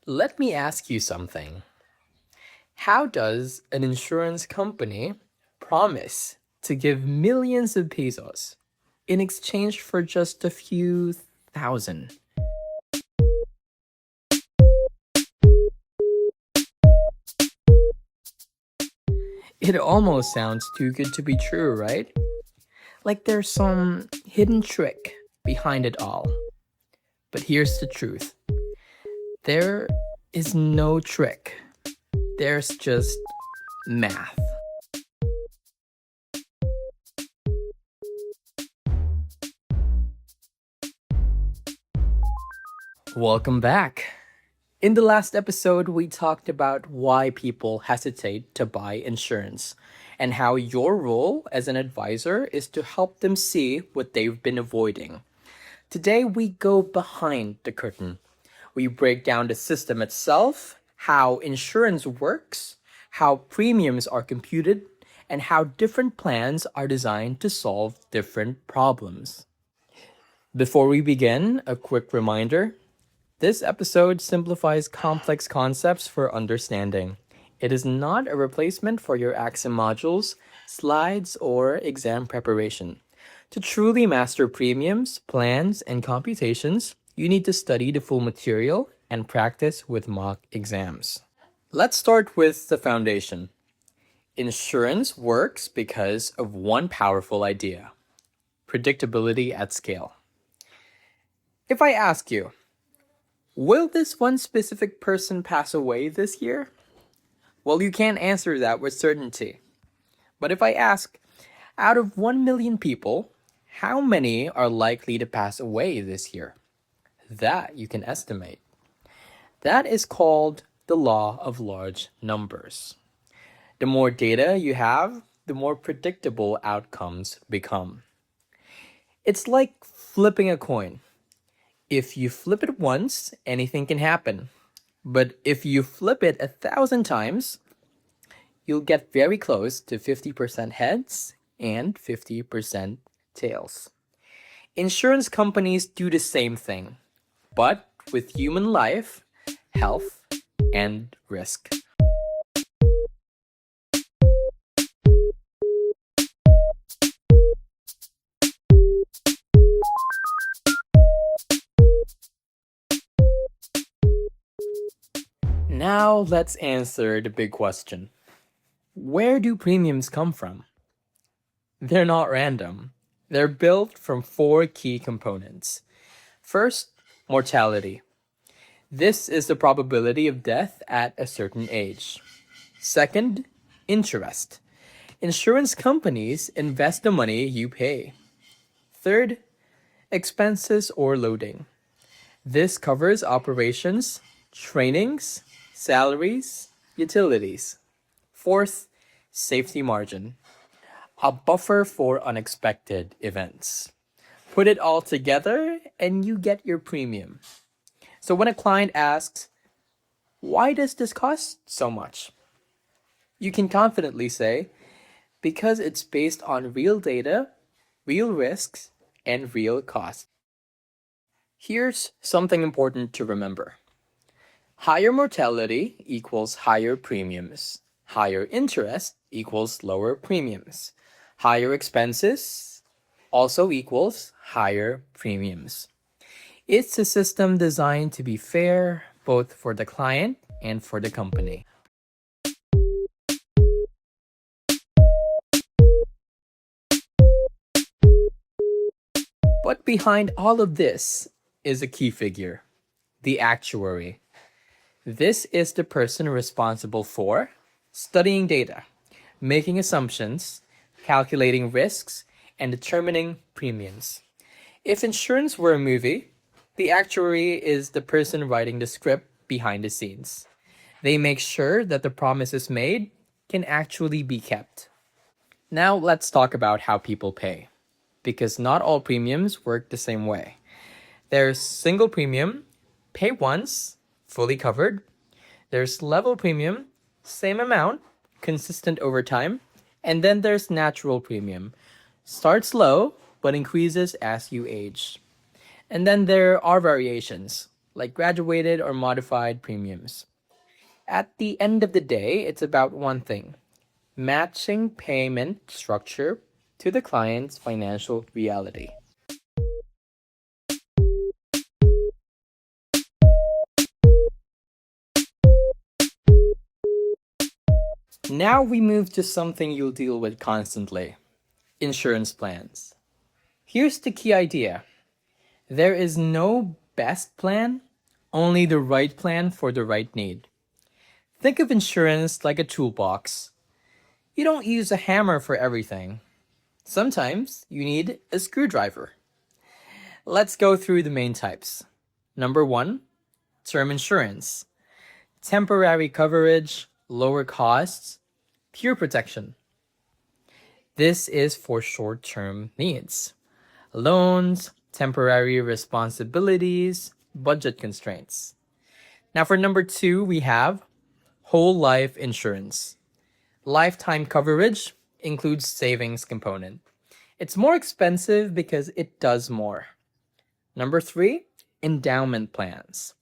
Let me ask you something. How does an insurance company promise to give millions of pesos in exchange for just a few thousand? It almost sounds too good to be true, right? Like there's some hidden trick behind it all. But here's the truth, there is no trick, there's just math. Welcome back. In the last episode, we talked about why people hesitate to buy insurance and how your role as an advisor is to help them see what they've been avoiding. Today, we go behind the curtain. We break down the system itself, how insurance works, how premiums are computed, and how different plans are designed to solve different problems. Before we begin, a quick reminder. This episode simplifies complex concepts for understanding. It is not a replacement for your Axim modules, slides, or exam preparation. To truly master premiums, plans, and computations, you need to study the full material and practice with mock exams. Let's start with the foundation. Insurance works because of one powerful idea: predictability at scale. If I ask you, will this one specific person pass away this year? Well, you can't answer that with certainty. But if I ask, out of 1 million people, how many are likely to pass away this year? That you can estimate. That is called the law of large numbers. The more data you have, the more predictable outcomes become. It's like flipping a coin. If you flip it once, anything can happen. But if you flip it 1,000 times, you'll get very close to 50% heads and 50% tails. Insurance companies do the same thing, but with human life, health, and risk. Now let's answer the big question. Where do premiums come from? They're not random. They're built from four key components. First, mortality. This is the probability of death at a certain age. Second, interest. Insurance companies invest the money you pay. Third, expenses or loading. This covers operations, trainings, salaries, utilities. Fourth, safety margin, a buffer for unexpected events. Put it all together and you get your premium. So when a client asks, why does this cost so much? You can confidently say, because it's based on real data, real risks, and real costs. Here's something important to remember. Higher mortality equals higher premiums. Higher interest equals lower premiums. Higher expenses also equals higher premiums. It's a system designed to be fair both for the client and for the company. But behind all of this is a key figure, the actuary. This is the person responsible for studying data, making assumptions, calculating risks, and determining premiums. If insurance were a movie, the actuary is the person writing the script behind the scenes. They make sure that the promises made can actually be kept. Now let's talk about how people pay, because not all premiums work the same way. There's single premium, pay once, fully covered. There's level premium, same amount, consistent over time. And then there's natural premium, starts low but increases as you age. And then there are variations, like graduated or modified premiums. At the end of the day, it's about one thing: matching payment structure to the client's financial reality. Now we move to something you'll deal with constantly: insurance plans. Here's the key idea: there is no best plan, only the right plan for the right need. Think of insurance like a toolbox. You don't use a hammer for everything. Sometimes you need a screwdriver. Let's go through the main types. Number one, term insurance. Temporary coverage, lower costs, pure protection. This is for short-term needs: loans, temporary responsibilities, budget constraints. Now for number two, we have whole life insurance. Lifetime coverage includes savings component. It's more expensive because it does more. Number three, endowment plans.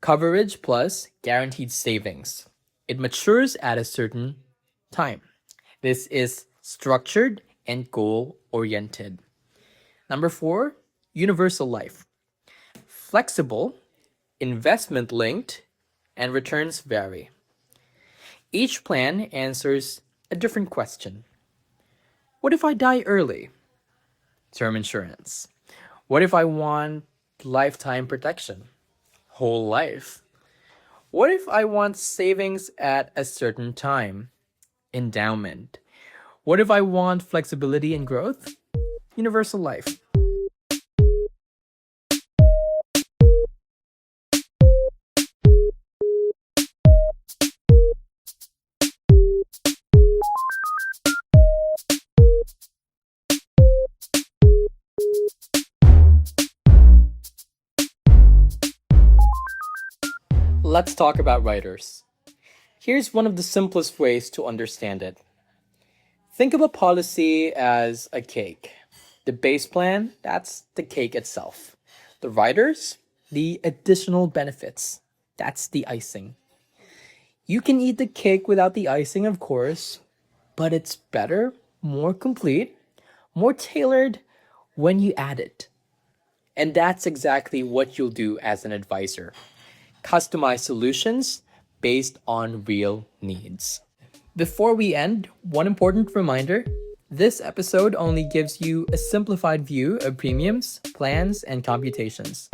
Coverage plus guaranteed savings. It matures at a certain time. This is structured and goal-oriented. Number four, universal life. Flexible, investment-linked, and returns vary. Each plan answers a different question. What if I die early? Term insurance. What if I want lifetime protection? Whole life. What if I want savings at a certain time? Endowment. What if I want flexibility and growth? Universal life. Let's talk about riders. Here's one of the simplest ways to understand it. Think of a policy as a cake. The base plan, that's the cake itself. The riders, the additional benefits, that's the icing. You can eat the cake without the icing, of course, but it's better, more complete, more tailored when you add it. And that's exactly what you'll do as an advisor: customize solutions based on real needs. Before we end, one important reminder: this episode only gives you a simplified view of premiums, plans, and computations.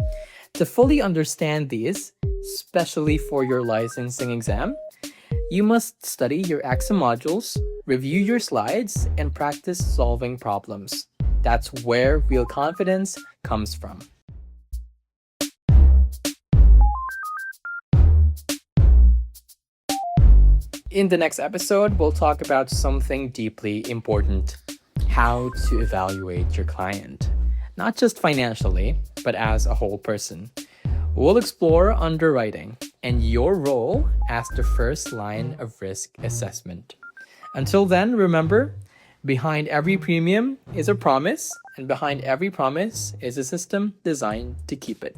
To fully understand these, especially for your licensing exam, you must study your AXA modules, review your slides, and practice solving problems. That's where real confidence comes from. In the next episode, we'll talk about something deeply important: how to evaluate your client, not just financially, but as a whole person. We'll explore underwriting and your role as the first line of risk assessment. Until then, remember, behind every premium is a promise, and behind every promise is a system designed to keep it.